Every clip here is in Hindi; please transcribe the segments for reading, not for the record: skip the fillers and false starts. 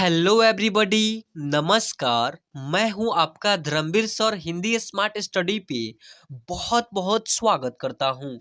हेलो एवरीबॉडी, नमस्कार। मैं हूं आपका Dharmveer sir Hindi smart study पे बहुत बहुत स्वागत करता हूं।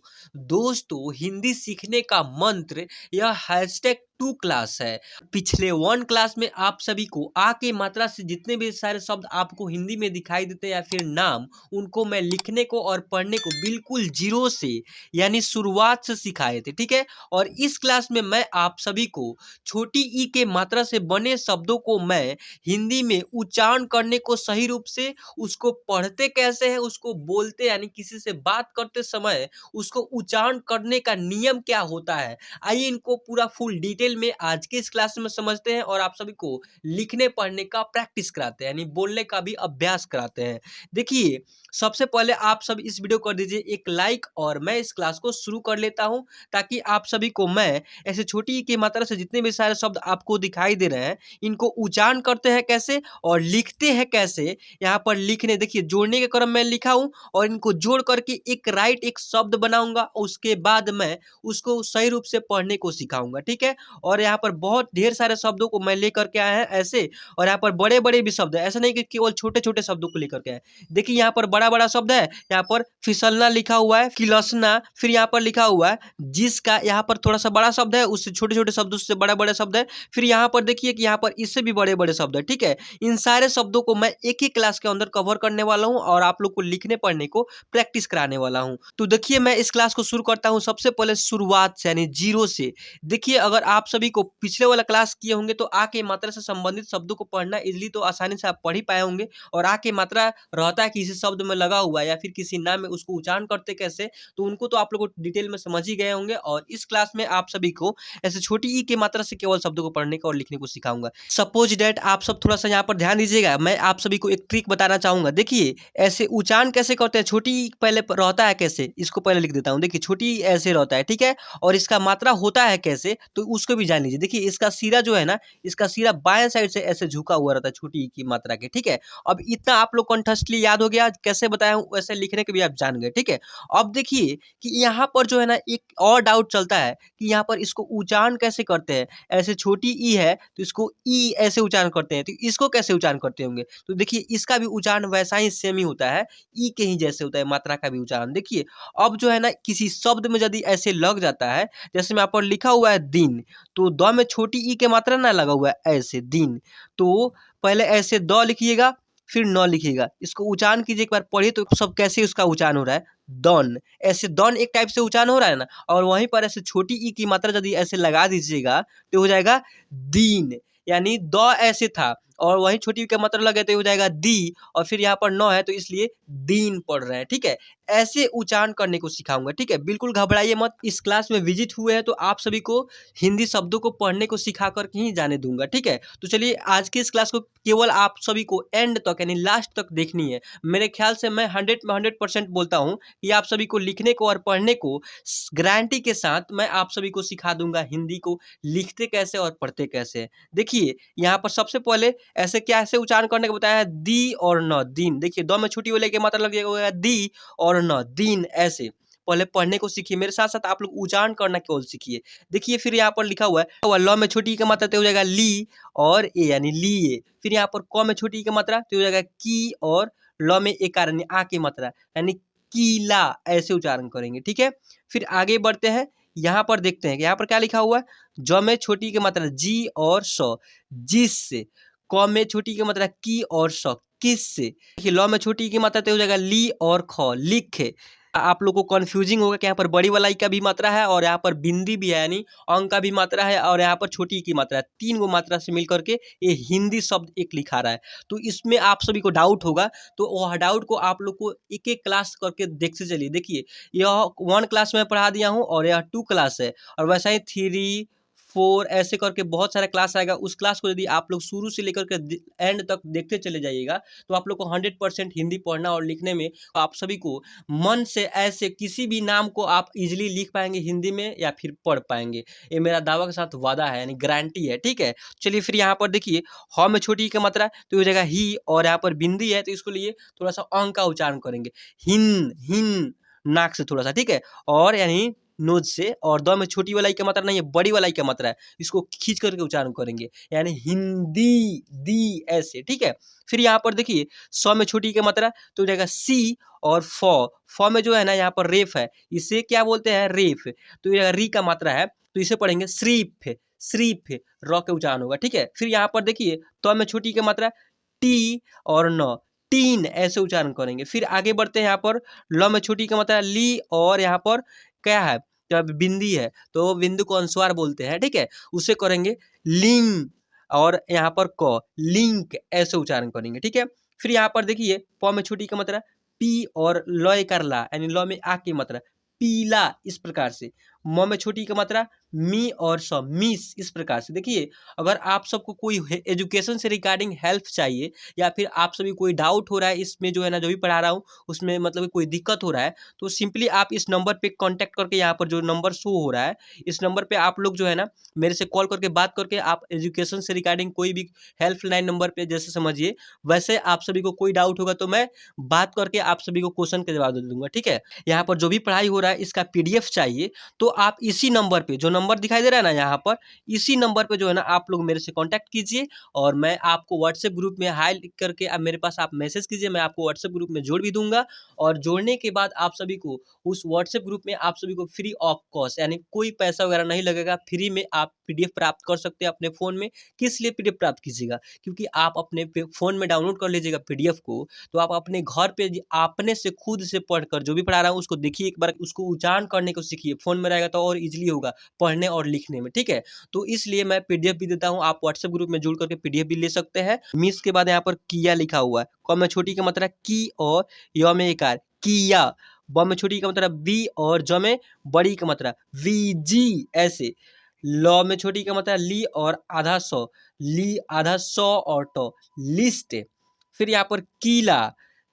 दोस्तों, हिंदी सीखने का मंत्र यह हैशटैग 2 क्लास है। पिछले 1 क्लास में आप सभी को आ के मात्रा से जितने भी सारे शब्द आपको हिंदी में दिखाई देते हैं या फिर नाम, उनको मैं लिखने को और पढ़ने को बिल्कुल जीरो से यानी शुरुआत से सिखाए थे, ठीक है। और इस क्लास में मैं आप सभी को छोटी ई के मात्रा से बने शब्दों को मैं हिंदी में उच्चारण करने को सही रूप से, उसको पढ़ते कैसे हैं, उसको बोलते यानी किसी से बात करते समय उसको उच्चारण करने का नियम क्या होता है, आइए इनको पूरा फुल डिटेल में आज के इस क्लास में समझते हैं और आप सभी को लिखने पढ़ने का प्रैक्टिस कराते हैं यानी बोलने का भी अभ्यास कराते हैं। देखिए, सबसे पहले आप सब इस वीडियो को कर दीजिए एक लाइक और मैं इस क्लास को शुरू कर लेता हूं, ताकि आप सभी को मैं ऐसे छोटी ई की मात्रा से जितने भी सारे शब्द आपको दिखाई दे रहे हैं, इनको उच्चारण करते हैं कैसे और लिखते हैं कैसे, यहाँ पर लिखने देखिए जोड़ने के क्रम में लिखा हूं और इनको जोड़ करके एक शब्द बनाऊंगा, उसके बाद मैं उसको सही रूप से पढ़ने को सिखाऊंगा, ठीक है। और यहाँ पर बहुत ढेर सारे शब्दों को मैं लेकर के आया है ऐसे, और यहाँ पर बड़े बड़े भी शब्द है, ऐसा नहीं कि केवल छोटे छोटे शब्दों को लेकर के आए। देखिए यहाँ पर बड़ा बड़ा शब्द है, यहाँ पर फिसलना लिखा हुआ है, किलसना, फिर यहाँ पर लिखा हुआ है जिसका, यहाँ पर थोड़ा सा बड़ा शब्द है, उससे छोटे छोटे शब्द, उससे बड़ा बड़ा शब्द है, फिर यहाँ पर देखिए कि यहाँ पर इससे भी बड़े बड़े शब्द है, ठीक है। इन सारे शब्दों को मैं एक ही क्लास के अंदर कवर करने वाला हूँ और आप लोग को लिखने पढ़ने को प्रैक्टिस कराने वाला हूँ। तो देखिए मैं इस क्लास को शुरू करता हूँ सबसे पहले शुरुआत से यानी जीरो से। देखिए, अगर आप सभी को पिछले वाला क्लास किए होंगे तो आ के मात्रा से संबंधित शब्दों को पढ़ना इजिली तो आसानी से आप पढ़ ही पाए होंगे, और आ के मात्रा रहता है किसी शब्द में लगा हुआ है या फिर किसी नाम में, उसको उच्चारण करते कैसे, तो उनको तो आप लोग को डिटेल में समझ ही गए होंगे। और इस क्लास में आप सभी को ऐसे छोटी ई की मात्रा से केवल शब्दों को पढ़ने का और लिखने को सिखाऊंगा। सपोज डेट आप सब थोड़ा सा यहाँ पर ध्यान दीजिएगा, मैं आप सभी को एक ट्रिक बताना चाहूंगा। देखिए ऐसे उच्चारण कैसे करते हैं, छोटी ई पहले रहता है कैसे, इसको पहले लिख देता हूँ। देखिए छोटी ई ऐसे रहता है, ठीक है, और इसका मात्रा होता है कैसे तो उसको भी जान लीजिए। देखिए इसका सिरा जो है ना, इसका सिरा बाएं साइड से ऐसे झुका हुआ रहता है छोटी ई की मात्रा के, ठीक है। अब इतना आप लोग कंठस्थली याद हो गया, कैसे बताया हूँ वैसे लिखने के भी आप जान गए, ठीक है। अब देखिए कि यहाँ पर जो है ना एक और डाउट चलता है कि यहाँ पर इसको उच्चारण कैसे करते हैं। ऐसे छोटी ई है तो इसको ई ऐसे उच्चारण करते हैं, तो इसको कैसे उच्चारण करते होंगे, तो देखिए इसका भी उच्चारण वैसा ही सेम ही होता है, ई के ही जैसे होता है मात्रा का भी उच्चारण। देखिए अब जो है ना किसी शब्द में यदि ऐसे लग जाता है, जैसे में यहाँ पर लिखा हुआ है दिन, तो द में छोटी ई के मात्रा ना लगा हुआ है ऐसे दिन, तो पहले ऐसे द लिखिएगा फिर न लिखिएगा, इसको उच्चारण कीजिए, एक बार पढ़िए तो सब कैसे उसका उच्चारण हो रहा है। दन, ऐसे दन एक टाइप से उच्चारण हो रहा है ना, और वहीं पर ऐसे छोटी ई की मात्रा यदि ऐसे लगा दीजिएगा तो हो जाएगा दीन, यानी द ऐसे था और वहीं छोटी ई का मात्रा लगे तो हो जाएगा दी, और फिर यहाँ पर न है तो इसलिए दीन पढ़ रहे हैं, ठीक है। ऐसे उच्चारण करने को सिखाऊंगा, ठीक है, बिल्कुल घबराइए मत। इस क्लास में विजिट हुए हैं तो आप सभी को हिंदी शब्दों को पढ़ने को सिखा कर ही जाने दूंगा, ठीक है। तो चलिए आज की इस क्लास को केवल आप सभी को एंड तक यानी लास्ट तक देखनी है। मेरे ख्याल से मैं 100 में 100% बोलता हूँ कि आप सभी को लिखने को और पढ़ने को गारंटी के साथ मैं आप सभी को सिखा दूंगा हिंदी को लिखते कैसे और पढ़ते कैसे। देखिए यहाँ पर सबसे पहले ऐसे क्या ऐसे उच्चारण करने को बताया है, दी और न दिन। देखिए दो में छुट्टी वाले के मात्रा लग जाएगा दी और न दिन, ऐसे पहले पढ़ने को सीखिए, मेरे साथ साथ आप लोग उच्चारण करना केवल सीखिए। देखिए फिर यहाँ पर लिखा हुआ है ल में छोटी का मात्रा तो हो जाएगा ली और ए यानी लिए, फिर यहाँ पर क में छोटी का मात्रा तो हो जाएगा की, और ल में एक यानी आ की मात्रा यानी कीला, ऐसे उच्चारण करेंगे, ठीक है। फिर आगे बढ़ते हैं, यहाँ पर देखते हैं कि यहाँ पर क्या लिखा हुआ है, ज में छोटी की मात्रा जी और स, जिससे, क में छोटी की मात्रा की और स, किससे, देखिए ल में छोटी की मात्रा तो हो जाएगा ली और ख, लिखे। आप लोग को कंफ्यूजिंग होगा कि यहाँ पर बड़ी वाला ई का भी मात्रा है और यहाँ पर बिंदी भी है यानी अंक का भी मात्रा है और यहाँ पर छोटी ई की मात्रा है, 3 गो मात्रा से मिल करके ये हिंदी शब्द एक लिखा रहा है। तो इसमें आप सभी को डाउट होगा, तो वह डाउट को आप लोग को एक एक क्लास करके देखते चलिए। देखिए यह 1 क्लास में पढ़ा दिया हूँ और यह 2 क्लास है, और वैसा ही 3 4 ऐसे करके बहुत सारा क्लास आएगा। उस क्लास को यदि आप लोग शुरू से लेकर के एंड तक देखते चले जाइएगा तो आप लोग को 100% हिंदी पढ़ना और लिखने में आप सभी को मन से ऐसे किसी भी नाम को आप इजीली लिख पाएंगे हिंदी में या फिर पढ़ पाएंगे, ये मेरा दावा के साथ वादा है यानी गारंटी है, ठीक है। चलिए फिर यहाँ पर देखिए ह में छोटी ई का मात्रा तो हो जाएगा ही, और यहाँ पर बिंदी है तो इसको लिए थोड़ा सा अंक का उच्चारण करेंगे, हिन हिन नाक से थोड़ा सा, ठीक है, और यानी नोज से, और द में छोटी वाला ई का मात्रा नहीं है, बड़ी वाला ई का मात्रा है, इसको खींच करके उच्चारण करेंगे, यानी हिंदी दी ऐसे, ठीक है। फिर यहाँ पर देखिए स में छोटी ई का मात्रा तो हो जाएगा सी, और फ में जो है ना यहाँ पर रेफ है, इसे क्या बोलते हैं, रेफ, तो ये री का मात्रा है, तो इसे पढ़ेंगे श्रीफ, श्रीफ, र के उच्चारण होगा, ठीक है। फिर यहाँ पर देखिए त में छोटी की मात्रा टी और न, टीन ऐसे उच्चारण करेंगे। फिर आगे बढ़ते हैं, यहाँ पर ल में छोटी का मात्रा ली, और यहाँ पर क्या है, जब बिंदी है तो बिंदु को अनुस्वार बोलते हैं, ठीक है, उसे करेंगे लिंग, और यहाँ पर क लिंक ऐसे उच्चारण करेंगे, ठीक है। फिर यहाँ पर देखिए प में छोटी का मात्रा पी, और ल कर ला, यानी ल में आ की मात्रा पीला, इस प्रकार से। म में छोटी का मात्रा मी, और स मिस, इस प्रकार से। देखिए अगर आप सबको कोई एजुकेशन से रिगार्डिंग हेल्प चाहिए, या फिर आप सभी कोई डाउट हो रहा है इसमें जो है ना, जो भी पढ़ा रहा हूँ उसमें मतलब कोई दिक्कत हो रहा है, तो सिंपली आप इस नंबर पे कांटेक्ट करके, यहाँ पर जो नंबर शो हो रहा है इस नंबर पे आप लोग जो है ना मेरे से कॉल करके बात करके आप एजुकेशन से रिगार्डिंग कोई भी हेल्पलाइन नंबर पे, जैसे समझिए वैसे आप सभी को कोई डाउट होगा तो मैं बात करके आप सभी को क्वेश्चन के जवाब दे दूंगा, ठीक है। यहाँ पर जो भी पढ़ाई हो रहा है इसका पीडीएफ चाहिए तो आप इसी नंबर पे, जो नंबर दिखाई दे रहा है ना यहाँ पर, इसी नंबर पे जो है ना आप लोग मेरे से कांटेक्ट कीजिए, और मैं आपको व्हाट्सएप ग्रुप में हाई लिख करके अब मेरे पास आप मैसेज कीजिए, मैं आपको व्हाट्सएप ग्रुप में जोड़ भी दूंगा। और जोड़ने के बाद आप सभी को उस व्हाट्सएप ग्रुप में आप सभी को फ्री ऑफ कॉस्ट, यानी कोई पैसा वगैरह नहीं लगेगा, फ्री में आप पीडीएफ प्राप्त कर सकते हैं अपने फ़ोन में। किस लिए पीडीएफ प्राप्त कीजिएगा, क्योंकि आप अपने फ़ोन में डाउनलोड कर लीजिएगा पीडीएफ को, तो आप अपने घर पे अपने से खुद से पढ़कर, जो भी पढ़ा रहा हूँ उसको देखिए, एक बार उसको उच्चारण करने को सीखिए। फ़ोन में रहेगा तो और ईजिली होगा पढ़ने और लिखने में, ठीक है। तो इसलिए मैं पीडीएफ भी देता हूँ, आप व्हाट्सएप ग्रुप में जुड़ करके पीडीएफ भी ले सकते हैं। मिस के बाद यहाँ पर किया लिखा हुआ है, क में छोटी की मात्रा की, और य में एक आर किया, ब में छोटी का मतलब बी, और ज में बड़ी का मतलब वीजी ऐसे। ल में छोटी का मतलब ली, और आधा सौ, ली आधा सौ, और ट लिस्ट। फिर यहाँ पर कीला,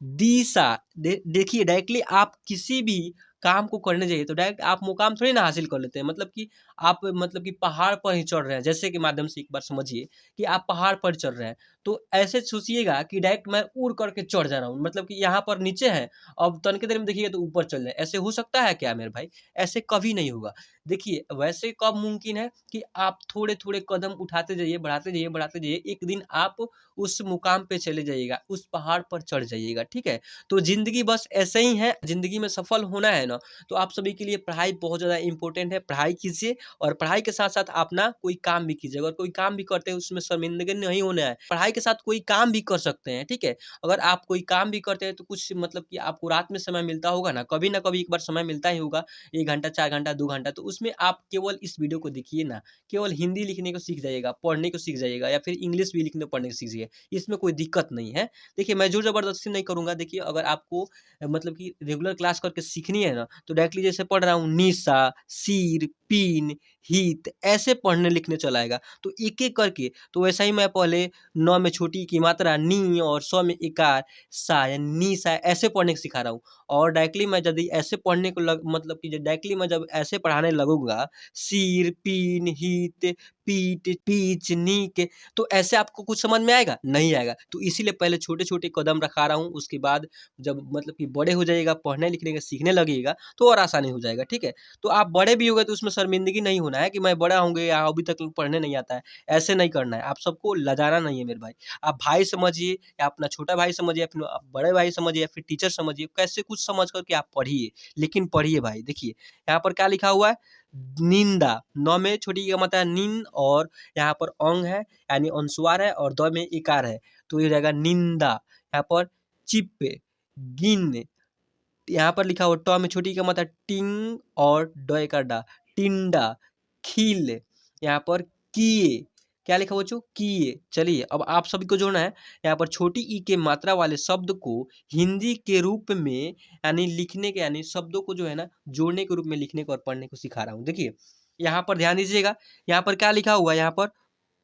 दिशा। देखिए डायरेक्टली आप किसी भी काम को करने जाइए तो डायरेक्ट आप मुकाम थोड़ी ना हासिल कर लेते हैं, मतलब कि आप मतलब कि पहाड़ पर ही चढ़ रहे हैं, जैसे के माध्यम से एक बार समझिए कि आप पहाड़ पर चढ़ रहे हैं, तो ऐसे सोचिएगा कि डायरेक्ट मैं उड़ करके चढ़ जा रहा हूँ, मतलब कि यहाँ पर नीचे है, अब तनिक देर में देखिए तो ऊपर चल जाए, ऐसे हो सकता है क्या मेरे भाई? ऐसे कभी नहीं होगा। देखिए वैसे कब मुमकिन है कि आप थोड़े-थोड़े कदम उठाते जाइए, बढ़ाते जाइए, बढ़ाते जाइए, एक दिन आप उस मुकाम पे चले जाइएगा, उस पहाड़ पर चढ़ जाइएगा, ठीक है? तो ज़िंदगी बस ऐसे ही है, ज़िंदगी में सफल होना है ना, तो आप सभी के लिए पढ़ाई बहुत ज़्यादा इम्पोर्टेंट है। पढ़ाई कीजिए, और पढ़ाई के साथ-साथ आप ना कोई काम भी कीजिए। अगर कोई काम भी करते हैं उसमें शर्मिंदगी नहीं होना है। पढ़ाई के साथ कोई काम भी कर सकते हैं, ठीक है? अगर आप कोई काम भी करते हैं तो कुछ मतलब कि आपको रात में समय मिलता होगा ना कभी एक बार समय मिलता ही होगा, 1 घंटा, 4 घंटा, 2 घंटा, तो उसमें आप केवल इस वीडियो को देखिए ना, केवल हिंदी लिखने को सीख जाइएगा, पढ़ने को सीख जाइएगा, या फिर इंग्लिश भी लिखने पढ़ने को सीख जाइए। इसमें कोई दिक्कत नहीं है। देखिए मैं ज़ोर ज़बरदस्ती नहीं करूँगा। देखिए अगर आपको मतलब कि रेगुलर क्लास करके सीखनी है ना, तो डायरेक्टली जैसे पढ़ रहा हूँ निशा, सिर, पिन, हित ऐसे पढ़ने लिखने चला आएगा। तो एक-एक करके, तो वैसा ही मैं पहले न में छोटी की मात्रा नी, और स में इकार सा, यानी निशा ऐसे पढ़ने को सिखा रहा हूँ। और डायरेक्टली मैं यदि ऐसे पढ़ने को मतलब कि डायरेक्टली मैं जब ऐसे पढ़ाने लगूँगा, सिर, पिन, हित, पीठ, पीच, नीक, तो ऐसे आपको कुछ समझ में आएगा? नहीं आएगा। तो इसीलिए पहले छोटे-छोटे कदम रखा रहा हूँ, उसके बाद जब मतलब कि बड़े हो जाइएगा, पढ़ने-लिखने का सीखने लगिएगा, तो और आसानी हो जाएगा, ठीक है? तो आप बड़े भी हो गए तो उसमें शर्मिंदगी नहीं होना है कि मैं बड़ा हो गया, अभी तक पढ़ने नहीं आता है, ऐसे नहीं करना है। आप सबको लजाना नहीं है मेरे भाई। आप भाई समझिए, या अपना छोटा भाई समझिए, या फिर आप बड़े भाई समझिए, या फिर टीचर समझिए, कैसे कुछ समझ कर के आप पढ़िए, लेकिन पढ़िए भाई। देखिए, यहाँ पर क्या लिखा हुआ है? निंदा, न में छोटी का मतलब निन, और यहाँ पर अंग है, यानी अनुस्वार है, और द में इकार है, तो ये हो जाएगा निंदा। यहाँ पर चिप, गिन, यहाँ पर लिखा हुआ ट में छोटी का मतलब टिंग, और ड का डा, टिंडा, खिल, यहाँ पर किए, क्या लिखा हुआ बच्चों? किए। चलिए अब आप सभी को जोड़ना है, यहाँ पर छोटी ई के मात्रा वाले शब्द को हिंदी के रूप में, यानी लिखने के, यानी शब्दों को जो है ना जोड़ने के रूप में लिखने को और पढ़ने को सिखा रहा हूँ। देखिए यहाँ पर ध्यान दीजिएगा, यहाँ पर क्या लिखा हुआ है? यहाँ पर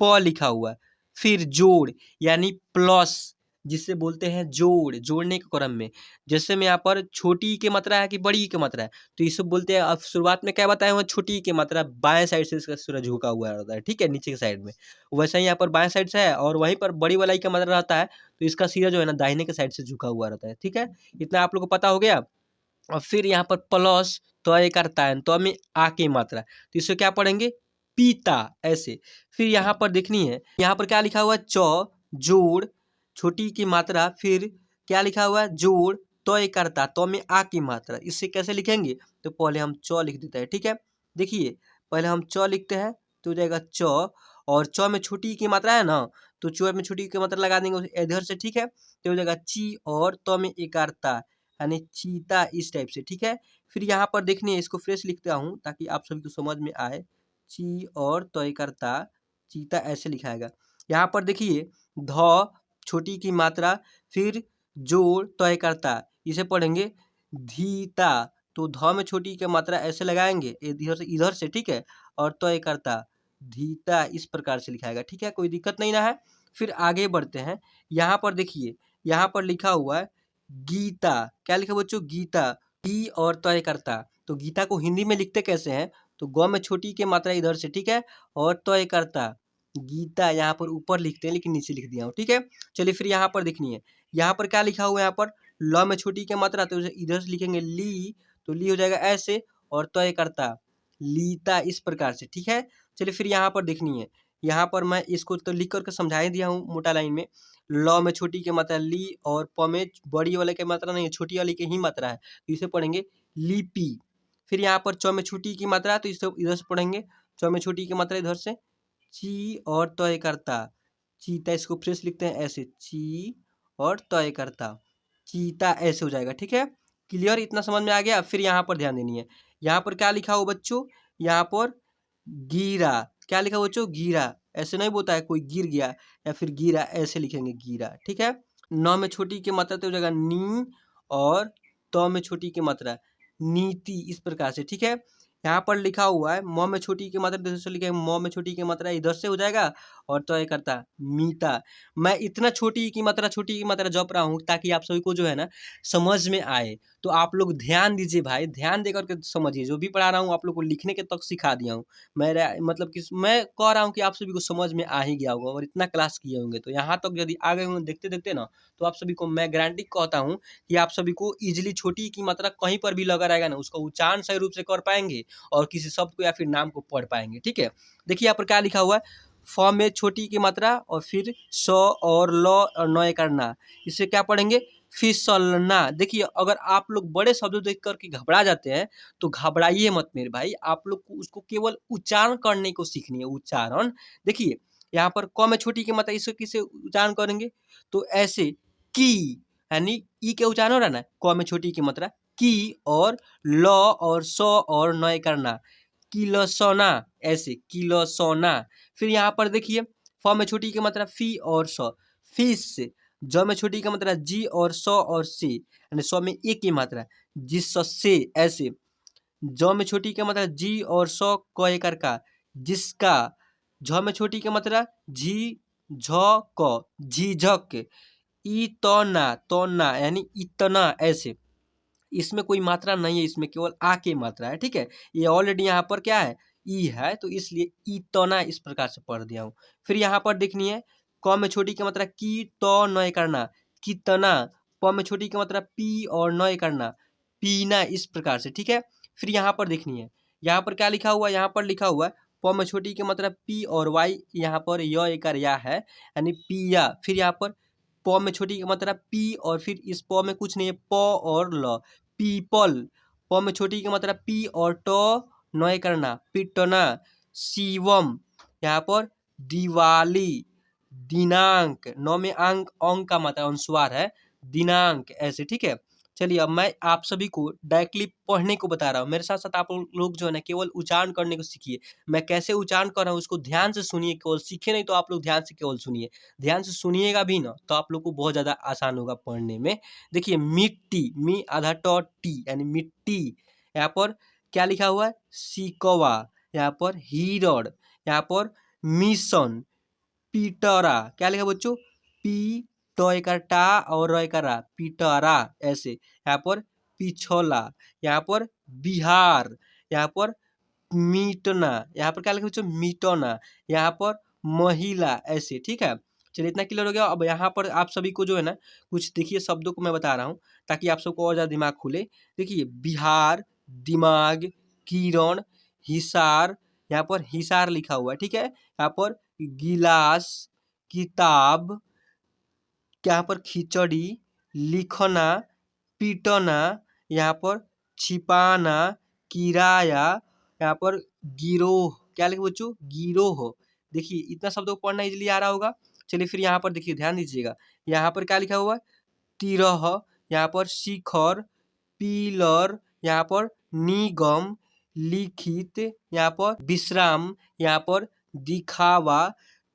प लिखा हुआ है, फिर जोड़ यानी प्लस, जिसे बोलते हैं जोड़, जोड़ने के क्रम में। जैसे में यहाँ पर छोटी ई की मात्रा है कि बड़ी ई की मात्रा है, तो इसे बोलते हैं। अब शुरुआत में क्या बताया हुआ? छोटी ई की मात्रा बाएं साइड से इसका सूरज झुका हुआ रहता है, ठीक है, नीचे की साइड में। वैसे ही यहाँ पर बाएं साइड से है, और वहीं पर बड़ी वाला ई का मात्रा रहता है, तो इसका सिरा जो है ना दाहिने के साइड से झुका हुआ रहता है, ठीक है। इतना आप लोग को पता हो गया। और फिर यहाँ पर प्लस तय करता है तो में आ की मात्रा, तो इसको क्या पढ़ेंगे पीता ऐसे। फिर यहाँ पर देखनी है, यहाँ पर क्या लिखा हुआ है च जोड़ छोटी की मात्रा, फिर क्या लिखा हुआ है जोड़ तय करता तो में आ की मात्रा, इससे कैसे लिखेंगे, तो पहले हम च लिख देते हैं। ठीक है, देखिए पहले हम च लिखते हैं तो हो जाएगा च, और च में छोटी की मात्रा है ना, तो च में छोटी की मात्रा लगा देंगे इधर से। ठीक है, तो हो जाएगा ची और तो में एकारता यानी चीता, इस टाइप से। ठीक है, फिर यहाँ पर देखनी है, इसको फ्रेश लिखता हूँ ताकि आप सभी को समझ में आए। ची और तय करता चीता ऐसे लिखाएगा। यहाँ पर देखिए ध छोटी की मात्रा, फिर जोड़ तय करता, इसे पढ़ेंगे धीता, तो ध में छोटी की मात्रा ऐसे लगाएंगे इधर से। ठीक है, और तय करता धीता, इस प्रकार से लिखाएगा। ठीक है, कोई दिक्कत नहीं ना है। फिर आगे बढ़ते हैं, यहाँ पर देखिए यहाँ पर लिखा हुआ है गीता, क्या लिखा बच्चों गीता, गी और तय करता, तो गीता को हिंदी में लिखते कैसे हैं, तो ग में छोटी की मात्रा इधर से। ठीक है, और तय करता गीता यहाँ पर ऊपर लिखते हैं लेकिन नीचे लिख दिया हूँ। ठीक है, चलिए फिर यहाँ पर देखनी है, यहाँ पर क्या लिखा हुआ है, यहाँ पर ल में छोटी की मात्रा, तो इधर से लिखेंगे ली, तो ली हो जाएगा ऐसे, और तय करता लीता, इस प्रकार से। ठीक है, चलिए फिर यहाँ पर देखनी है, यहाँ पर मैं इसको तो लिख करके समझा ही दिया हूँ मोटा लाइन में। ल में छोटी की मात्रा ली, और प में बड़ी वाले की मात्रा नहीं है, छोटी वाली की ही मात्रा है, तो इसे पढ़ेंगे लिपि। फिर यहाँ पर च में छोटी की मात्रा, तो इसे इधर से पढ़ेंगे च में छोटी की मात्रा इधर से ची और तय करता चीता, इसको फ्रेश लिखते हैं ऐसे ची और तय करता चीता, ऐसे हो जाएगा। ठीक है, क्लियर, इतना समझ में आ गया। फिर यहाँ पर ध्यान देनी है, यहाँ पर क्या लिखा हो बच्चों, यहाँ पर गीरा, क्या लिखा हो बच्चों गीरा, ऐसे नहीं बोलता है कोई गिर गया या फिर गिरा, ऐसे लिखेंगे गीरा। ठीक है, न में छोटी की मात्रा तो हो जाएगा नी, और त में छोटी की मात्रा नीति, इस प्रकार से। ठीक है, यहाँ पर लिखा हुआ है म में छोटी की मात्रा इधर से लिखे, म में छोटी की मात्रा इधर से हो जाएगा, और तय करता मीता। मैं इतना छोटी की मात्रा जप रहा हूँ ताकि आप सभी को जो है ना समझ में आए, तो आप लोग ध्यान दीजिए भाई, ध्यान देकर के समझिए। जो भी पढ़ा रहा हूँ आप लोग को लिखने के तक सिखा दिया हूँ। मेरा मतलब कि मैं कह रहा हूँ कि आप सभी को समझ में आ ही गया होगा, और इतना क्लास किए होंगे तो यहाँ तक यदि आ गए होंगे देखते देखते ना, तो आप सभी को मैं गारंटी कहता हूँ कि आप सभी को इजीली छोटी की मात्रा कहीं पर भी लगा रहेगा ना, उसका उच्चारण सही रूप से कर पाएंगे, और किसी शब्द को या फिर नाम को पढ़ पाएंगे। ठीक है, देखिए यहाँ पर क्या लिखा हुआ है, फ में छोटी की मात्रा, और फिर स और ल और नय करना, इसे क्या पढ़ेंगे फिसलना। देखिए अगर आप लोग बड़े शब्दों देख करके घबरा जाते हैं तो घबराइए मत मेरे भाई, आप लोग को उसको केवल उच्चारण करने को सीखनी है, उच्चारण। देखिए यहाँ पर क में छोटी की मात्रा, इसको किसे उच्चारण करेंगे, तो ऐसे की, यानी ई के उच्चारण हो रहा है ना, क में छोटी की मात्रा की, और ल और स और नय करना किलसोना, ऐसे किलसोना। फिर यहाँ पर देखिए फ में छोटी की मात्रा फी और स फिश, ज में छोटी की मात्रा जी और स और से, यानी स में ए की मात्रा जिससे, ऐसे। ज में छोटी की मात्रा जी और स क एकर का जिसका, झ में छोटी की मात्रा झी झ क झिझक, इतना तोना यानी इतना, ऐसे। इसमें कोई मात्रा नहीं है, इसमें केवल आ की मात्रा है। ठीक है, ये ऑलरेडी यहाँ पर क्या है ई है, तो इसलिए इतना इस प्रकार से पढ़ दिया हूँ। फिर यहाँ पर देखनी है, क में छोटी की मात्रा की तो नय करना कितना, प में छोटी की मात्रा पी और नय करना पीना, इस प्रकार से। ठीक है, फिर यहाँ पर देखनी है, यहाँ पर क्या लिखा हुआ है, यहाँ पर लिखा हुआ है प में छोटी की मात्रा पी और वाई, यहाँ पर य एकर या है यानी पिया। फिर यहाँ पर प में छोटी की मात्रा पी, और फिर इस प में कुछ नहीं है, प और ल पीपल, प में छोटी की मात्रा पी और ट नय करना पिटना, शिवम, यहाँ पर दिवाली, दिनांक, नौ में अंक, अंक का मात्रा अनुस्वार है दिनांक, ऐसे। ठीक है, चलिए अब मैं आप सभी को डायरेक्टली पढ़ने को बता रहा हूँ, मेरे साथ साथ आप लोग जो है ना केवल उच्चारण करने को सीखिए। मैं कैसे उच्चारण कर रहा हूँ उसको ध्यान से सुनिए, केवल सीखे नहीं तो आप लोग ध्यान से केवल सुनिए, ध्यान से सुनिएगा भी ना तो आप लोग को बहुत ज़्यादा आसान होगा पढ़ने में। देखिए मिट्टी, मी आधा ट टी यानी मिट्टी, यहाँ पर क्या लिखा हुआ है सिकवा, यहाँ पर हिरण, यहाँ पर मिशन, पीटरा, क्या लिखा बच्चों पी टॉय का टा और रॉय का रा पीटरा, ऐसे। यहाँ पर पिछोला, यहाँ पर बिहार, यहाँ पर मीटना, यहाँ पर क्या लिखा बच्चों मिटना, यहाँ पर महिला, ऐसे। ठीक है, चलिए इतना क्लियर हो गया। अब यहाँ पर आप सभी को जो है ना कुछ देखिए शब्दों को मैं बता रहा हूँ ताकि आप सबको और ज़्यादा दिमाग खुले। देखिए बिहार, दिमाग, किरण, हिसार, यहाँ पर हिसार लिखा हुआ है, ठीक है। यहाँ पर गिलास, किताब, यहाँ पर खिचड़ी, लिखना, पीटना, यहाँ पर छिपाना, किराया, यहाँ पर गिरोह, क्या लिखे बच्चों, गिरोह। देखिए इतना शब्दों को पढ़ना इजीली आ रहा होगा। चलिए फिर यहाँ पर देखिए ध्यान दीजिएगा, यहाँ पर क्या लिखा हुआ है, तिरह, यहाँ पर शिखर, पिलर, यहाँ पर निगम, लिखित, यहाँ पर विश्राम, यहाँ पर दिखावा,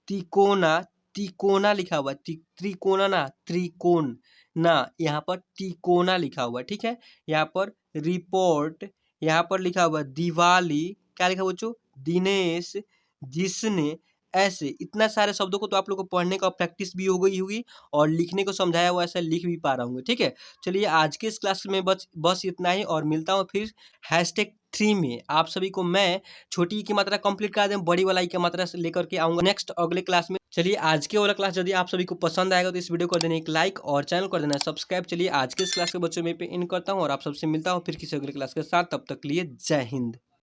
तिकोना, तिकोना लिखा हुआ है, त्रिकोणा ना, त्रिकोण ना, यहाँ पर तिकोना लिखा हुआ है, ठीक है। यहाँ पर रिपोर्ट, यहाँ पर लिखा हुआ है दिवाली, क्या लिखा हुआ बच्चों, दिनेश, जिसने, ऐसे इतना सारे शब्दों को तो आप लोग को पढ़ने का प्रैक्टिस भी हो गई होगी और लिखने को समझाया हुआ ऐसा लिख भी पा रहा हूँ, ठीक है। चलिए आज के इस क्लास में बस इतना ही और मिलता हूँ फिर #3 में। आप सभी को मैं छोटी ई की मात्रा कंप्लीट करा दें, बड़ी वाला ई की मात्रा से लेकर के आऊँगा नेक्स्ट अगले क्लास में। चलिए आज के वाला क्लास यदि आप सभी को पसंद आएगा तो इस वीडियो को कर देना एक लाइक और चैनल कर देना सब्सक्राइब। चलिए आज के इस क्लास के बच्चों में पे इन करता हूँ और आप सबसे मिलता हूँ फिर किसी अगले क्लास के साथ। तब तक के लिए जय हिंद।